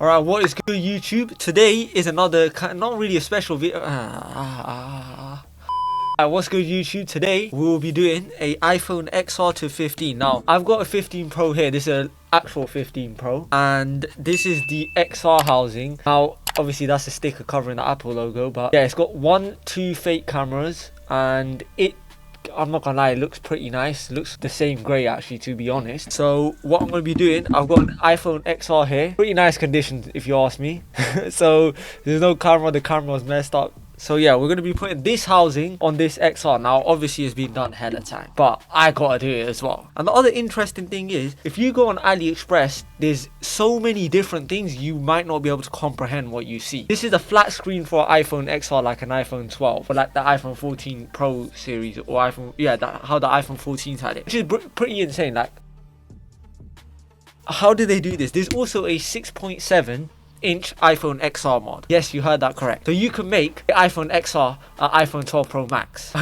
Alright, what is good YouTube? Today is another, not really a special video. What's good YouTube? Today we will be doing a iPhone XR to 15. Now, I've got a 15 Pro here. This is an actual 15 Pro. And this is the XR housing. Now, obviously that's a sticker covering the Apple logo. But yeah, it's got two fake cameras. And I'm not gonna lie, it looks pretty nice. It looks the same grey actually, to be honest. So what I'm gonna be doing, I've got an iPhone XR here. Pretty nice condition if you ask me. So there's no camera, the camera was messed up. So yeah, we're going to be putting this housing on this XR. Now obviously it's been done ahead of time, but I gotta do it as well. And the other interesting thing is, if you go on AliExpress, there's so many different things you might not be able to comprehend what you see. This is a flat screen for iPhone XR, like an iPhone 12 or like the iPhone 14 Pro series, or iPhone, yeah, how the iPhone 14 had it, which is pretty insane. Like, how do they do this? There's also a 6.7-inch iPhone XR mod. Yes, you heard that correct. So you can make the iPhone XR an iPhone 12 Pro Max.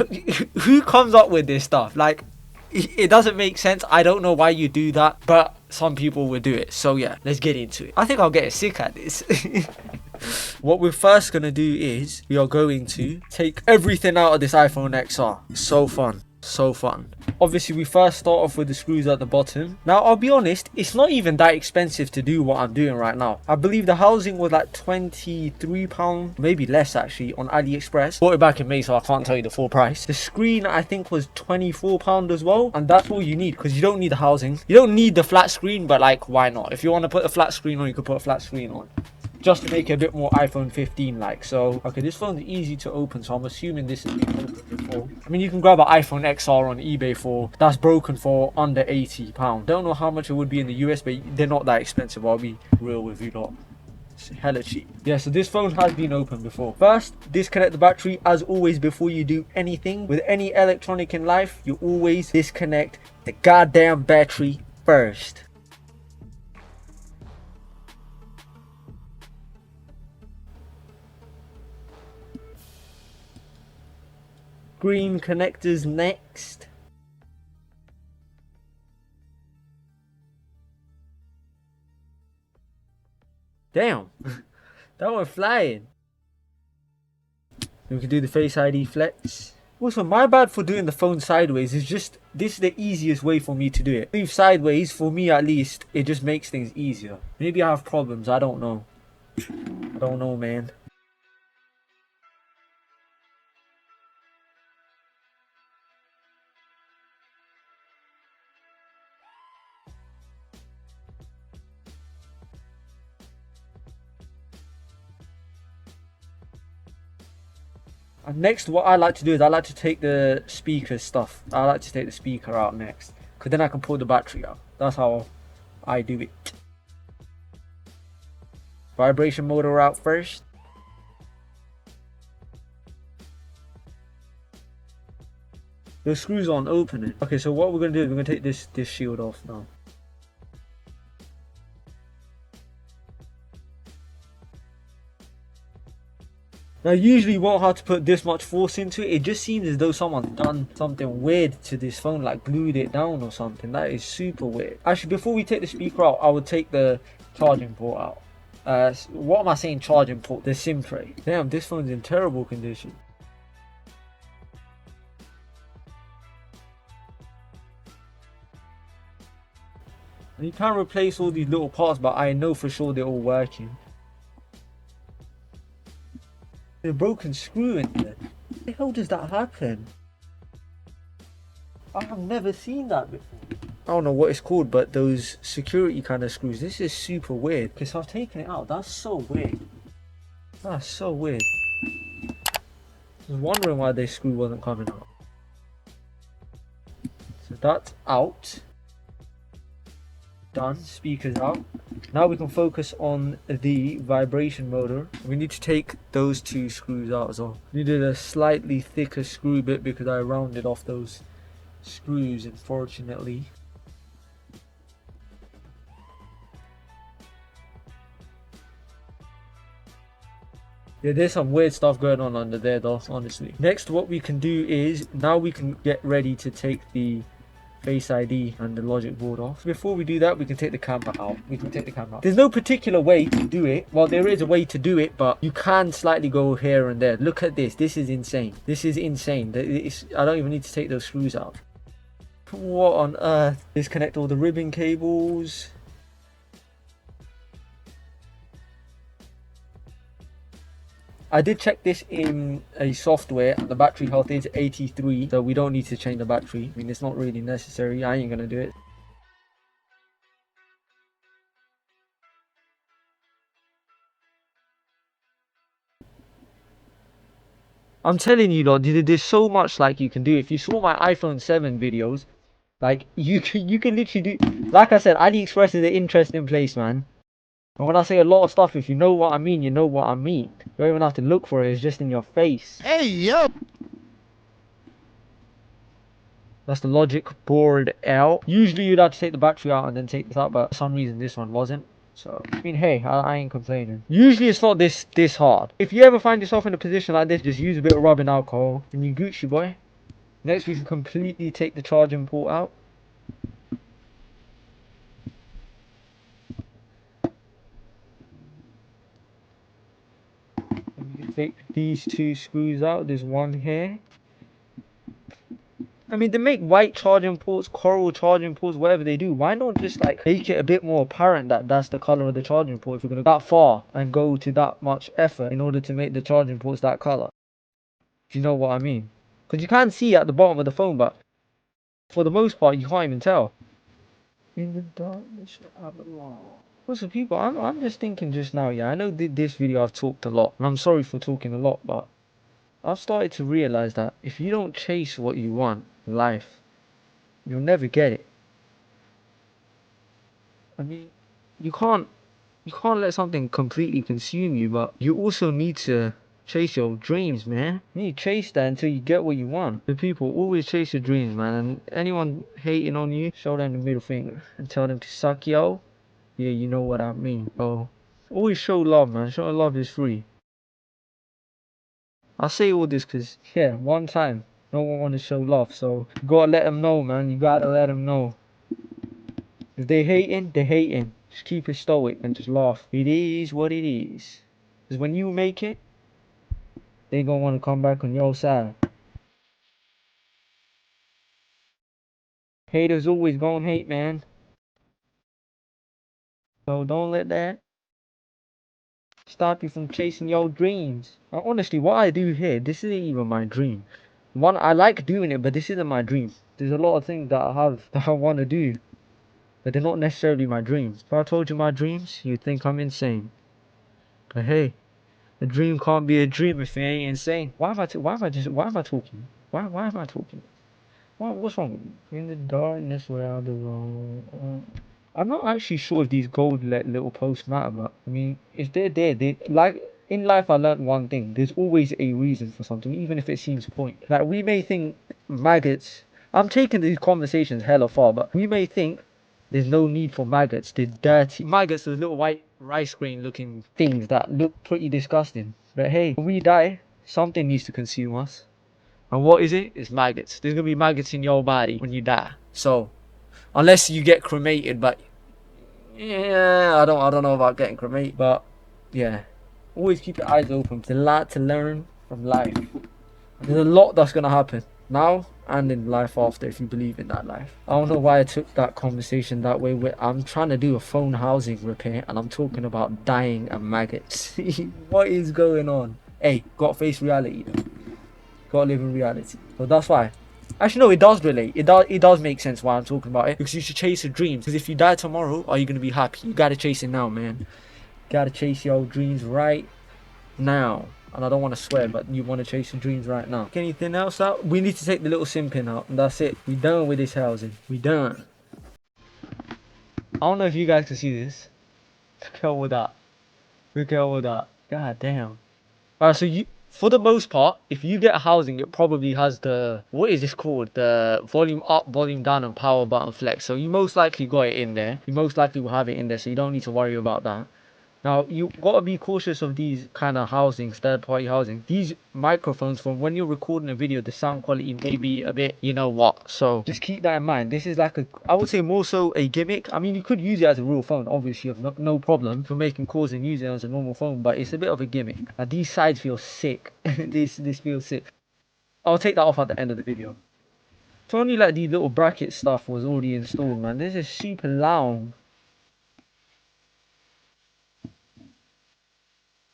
Who comes up with this stuff? Like, it doesn't make sense. I don't know why you do that, but some people will do it. So yeah, let's get into it. I think I'll get sick at this. What we're first gonna do is we are going to take everything out of this iPhone XR. So fun. So fun. Obviously we first start off with the screws at the bottom. Now I'll be honest, it's not even that expensive to do what I'm doing right now. I believe the housing was like £23, maybe less actually, on AliExpress. Bought it back in May, so I can't tell you the full price. The screen I think was £24 as well, and that's all you need, because you don't need the housing, you don't need the flat screen, but like, why not? If you want to put a flat screen on, you could put a flat screen on, just to make it a bit more iPhone 15 like. So okay, this phone's easy to open, so I'm assuming this has been opened before. I mean, you can grab an iPhone XR on eBay that's broken for under £80. Don't know how much it would be in the US, but they're not that expensive, I'll be real with you lot. It's hella cheap. Yeah, so this phone has been opened before. First, disconnect the battery. As always, before you do anything with any electronic in life, you always disconnect the goddamn battery first. Green connectors next. Damn, that went flying. We can do the Face ID flex. Also, my bad for doing the phone sideways. It's just, this is the easiest way for me to do it. Leave sideways, for me at least, it just makes things easier. Maybe I have problems, I don't know. I don't know, man. And next, what I like to do is I like to take the speaker stuff. I like to take the speaker out next, because then I can pull the battery out. That's how I do it. Vibration motor out first. The screws aren't opening. Okay, so what we're going to do is we're going to take this shield off now. Now, usually you won't have to put this much force into it. It just seems as though someone's done something weird to this phone, like glued it down or something. That is super weird. Actually, before we take the speaker out, I would take the charging port out. What am I saying, charging port? The SIM tray. Damn, this phone's in terrible condition. And you can replace all these little parts, but I know for sure they're all working. A broken screw in there. How the hell does that happen? I have never seen that before. I don't know what it's called, but those security kind of screws. This is super weird, because I've taken it out. That's so weird. That's so weird. I was wondering why this screw wasn't coming out. So that's out. Done. Speakers out. Now we can focus on the vibration motor. We need to take those two screws out as well. Needed a slightly thicker screw bit because I rounded off those screws, unfortunately. Yeah, there's some weird stuff going on under there though, honestly. Next, what we can do is, now we can get ready to take the Face ID and the logic board off. Before we do that, we can take the camera out. There's no particular way to do it. Well, there is a way to do it, but you can slightly go here and there. Look at this. This is insane. This is insane. I don't even need to take those screws out. What on earth? Disconnect all the ribbon cables. I did check this in a software. The battery health is 83, so we don't need to change the battery. I mean, it's not really necessary. I ain't gonna do it. I'm telling you, Lord, there's so much like you can do. If you saw my iPhone 7 videos, like you can literally do. Like I said, AliExpress is an interesting place, man. And when I say a lot of stuff, if you know what I mean, you know what I mean. You don't even have to look for it, it's just in your face. Hey, yo! That's the logic board out. Usually you'd have to take the battery out and then take this out, but for some reason this one wasn't. So, I mean, hey, I ain't complaining. Usually it's not this hard. If you ever find yourself in a position like this, just use a bit of rubbing alcohol and you Gucci, boy. Next we can completely take the charging port out. Take these two screws out. There's one here. I mean, they make white charging ports, coral charging ports, whatever they do. Why not just like make it a bit more apparent that that's the color of the charging port if you're gonna go that far and go to that much effort in order to make the charging ports that color? If you know what I mean. Because you can see at the bottom of the phone, but for the most part you can't even tell. In the darkness of the wall. What's the people? I'm just thinking just now, yeah. I know this video I've talked a lot, and I'm sorry for talking a lot, but I've started to realize that if you don't chase what you want in life, you'll never get it. I mean, you can't let something completely consume you, but you also need to chase your dreams, man. You need to chase that until you get what you want. The people always chase your dreams, man, and anyone hating on you, show them the middle finger and tell them to suck yo. Yeah, you know what I mean, bro. Always show love, man. Showing love is free. I say all this because, yeah, one time, no one want to show love, so you gotta let them know, man. You gotta let them know. If they hating, they hating. Just keep it stoic and just laugh. It is what it is. Because when you make it, they gonna want to come back on your side. Haters always gonna hate, man. So don't let that stop you from chasing your dreams. Honestly, what I do here, this isn't even my dream. I like doing it, but this isn't my dream. There's a lot of things that I have that I want to do, but they're not necessarily my dreams. If I told you my dreams, you'd think I'm insane. But hey, a dream can't be a dream if it ain't insane. Why am I talking? Why am I talking? What's wrong with me? In the darkness where the road. I'm not actually sure if these gold little posts matter, but I mean, if they're there, they like in life. I learned one thing: there's always a reason for something, even if it seems point. Like we may think maggots. I'm taking these conversations hella far, but we may think there's no need for maggots. They're dirty maggots, those little white rice grain looking things that look pretty disgusting. But hey, when we die, something needs to consume us. And what is it? It's maggots. There's gonna be maggots in your body when you die. So, unless you get cremated, but yeah, I don't know about getting cremated, but yeah, always keep your eyes open. There's a lot to learn from life. There's a lot that's gonna happen now and in life after if you believe in that life. I don't know why I took that conversation that way. I'm trying to do a phone housing repair and I'm talking about dying and maggots. What is going on? Hey, gotta face reality though. Gotta live in reality. So that's why. Actually, no, it does relate. It does make sense why I'm talking about it. Because you should chase your dreams. Because if you die tomorrow, are you going to be happy? You got to chase it now, man. Got to chase your dreams right now. And I don't want to swear, but you want to chase your dreams right now. Anything else out? We need to take the little SIM pin out. And that's it. We done with this housing. We done. I don't know if you guys can see this. Look at all that. Look at all that. God damn. Alright, so for the most part, if you get a housing, it probably has the, what is this called? The volume up, volume down, and power button flex. So you most likely got it in there. You most likely will have it in there, so you don't need to worry about that. Now you gotta be cautious of these kind of housings, third party housing. These microphones, from when you're recording a video, the sound quality may be a bit, you know what. So just keep that in mind. This is like I would say more so a gimmick. I mean, you could use it as a real phone, obviously, no problem for making calls and using it as a normal phone, but it's a bit of a gimmick. Now these sides feel sick. this feels sick. I'll take that off at the end of the video. If only like the little bracket stuff was already installed, man. This is super long.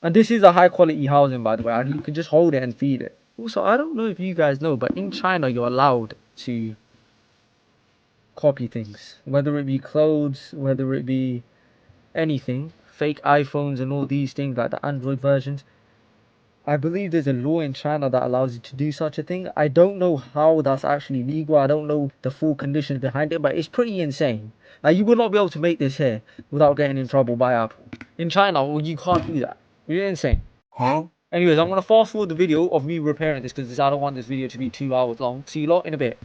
And this is a high quality housing, by the way, and you can just hold it and feed it. Also, I don't know if you guys know, but in China you're allowed to copy things. Whether it be clothes, whether it be anything. Fake iPhones and all these things, like the Android versions. I believe there's a law in China that allows you to do such a thing. I don't know how that's actually legal. I don't know the full conditions behind it, but it's pretty insane. Like, you will not be able to make this here without getting in trouble by Apple. In China, well, you can't do that. You're insane. Huh? Anyways, I'm going to fast forward the video of me repairing this because I don't want this video to be 2 hours long. See you lot in a bit.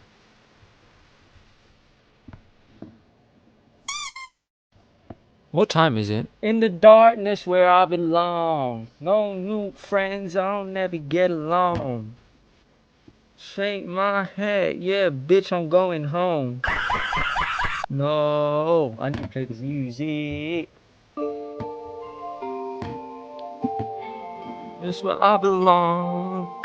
What time is it? In the darkness where I belong. No new friends, I'll never get along. Shake my head, yeah, bitch, I'm going home. No, I need to play the music. It's where I belong.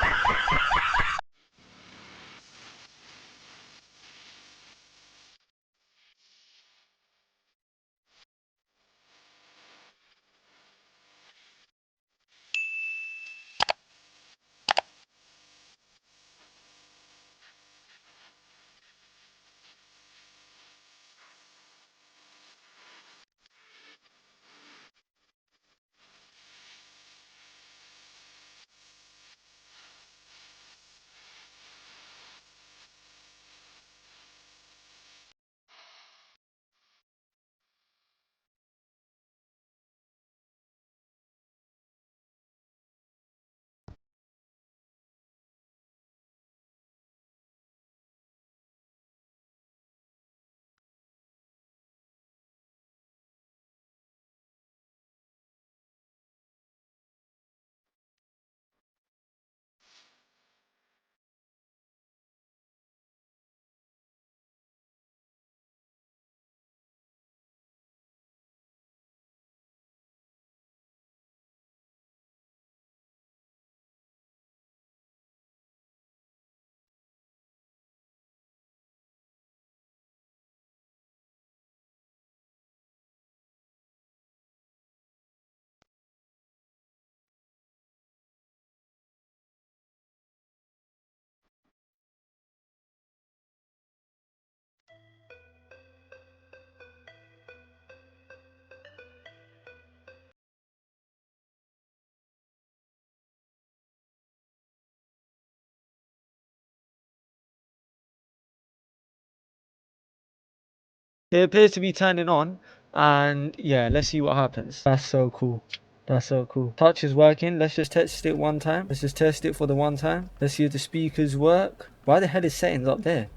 It appears to be turning on, and yeah, let's see what happens. That's so cool. That's so cool. Touch is working. Let's just test it one time. Let's just test it for the one time. Let's see if the speakers work. Why the hell is settings up there?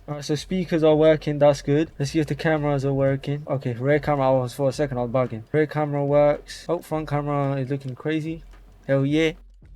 Alright, so speakers are working, that's good. Let's see if the cameras are working. Okay, rear camera, for a second I was bugging. Rear camera works. Oh, front camera is looking crazy. Hell yeah.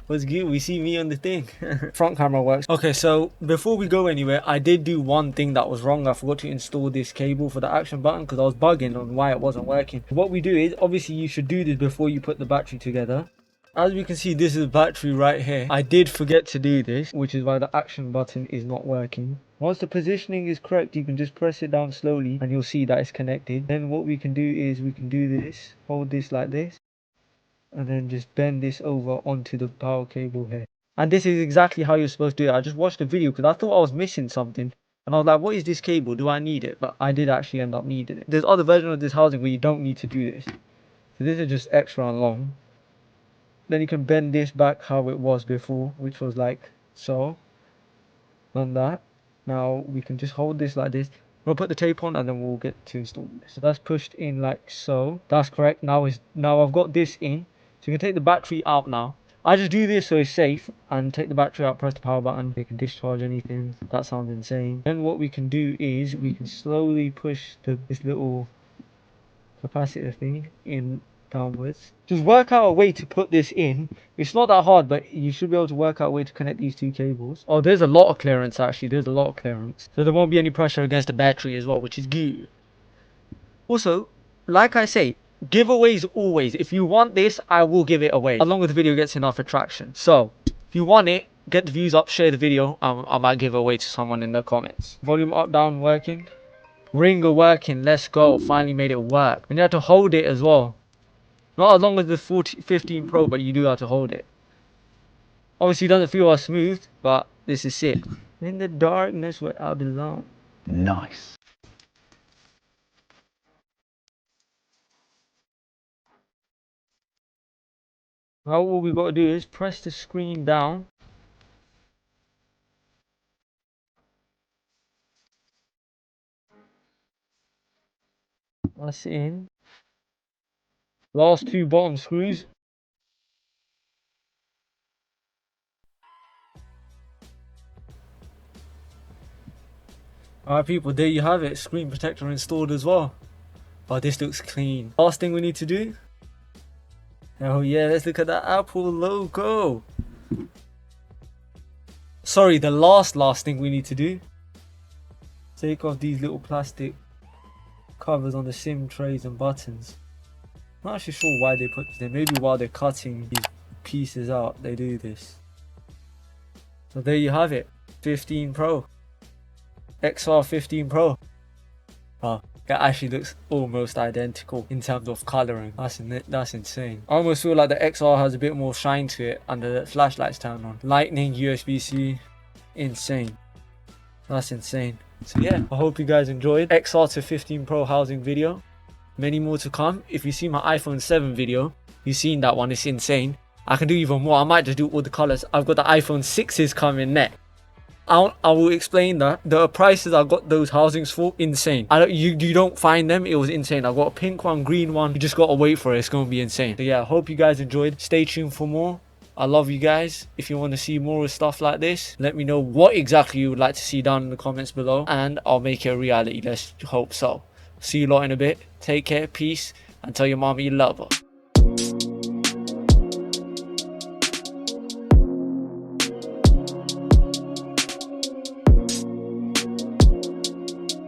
What's good? We see me on the thing. Front camera works. Okay, so before we go anywhere, I did do one thing that was wrong. I forgot to install this cable for the action button because I was bugging on why it wasn't working. What we do is, obviously you should do this before you put the battery together. As we can see, this is battery right here. I did forget to do this, which is why the action button is not working. Once the positioning is correct, you can just press it down slowly and you'll see that it's connected. Then what we can do is we can do this, hold this like this, and then just bend this over onto the power cable here. And this is exactly how you're supposed to do it. I just watched the video because I thought I was missing something. And I was like, what is this cable? Do I need it? But I did actually end up needing it. There's other versions of this housing where you don't need to do this. So this is just extra long. Then you can bend this back how it was before, which was like so. And that. Now we can just hold this like this. We'll put the tape on and then we'll get to install this. So that's pushed in like so. That's correct. Now I've got this in. So you can take the battery out now. I just do this so it's safe, and take the battery out, press the power button, it can discharge anything. That sounds insane. Then what we can do is we can slowly push this little capacitor thing in downwards. Just work out a way to put this in. It's not that hard, but you should be able to work out a way to connect these two cables. Oh, there's a lot of clearance actually. There's a lot of clearance. So there won't be any pressure against the battery as well, which is good. Also, like I say, giveaways always. If you want this, I will give it away, as long as the video gets enough attraction. So, if you want it, get the views up, share the video. I might give it away to someone in the comments. Volume up, down, working. Ringer working, let's go. Finally made it work. And you have to hold it as well. Not as long as the 15 Pro, but you do have to hold it. Obviously, it doesn't feel as smooth, but this is sick. In the darkness where I belong. Nice. Now all we've got to do is press the screen down. That's in. Last two bottom screws. Alright people, there you have it. Screen protector installed as well. Oh, this looks clean. Last thing we need to do. Oh yeah, let's look at that Apple logo. Sorry, the last thing we need to do. Take off these little plastic covers on the SIM trays and buttons. Not actually sure why they put this there. Maybe while they're cutting these pieces out, they do this. So there you have it. 15 Pro. XR 15 Pro. Oh, that actually looks almost identical in terms of colouring. That's insane. I almost feel like the XR has a bit more shine to it under the flashlights turned on. Lightning, USB-C. Insane. That's insane. So yeah, I hope you guys enjoyed XR to 15 Pro housing video. Many more to come. If you see my iPhone 7 video, you've seen that one. It's insane. I can do even more. I might just do all the colours. I've got the iPhone 6s coming next. I will explain that. The prices I got those housings for, insane. You don't find them. It was insane. I got a pink one, green one. You just gotta wait for it. It's gonna be insane. So yeah, I hope you guys enjoyed. Stay tuned for more. I love you guys. If you want to see more of stuff like this, let me know what exactly you would like to see down in the comments below, and I'll make it a reality. Let's hope so. See you lot in a bit. Take care, peace, and tell your mama you love her.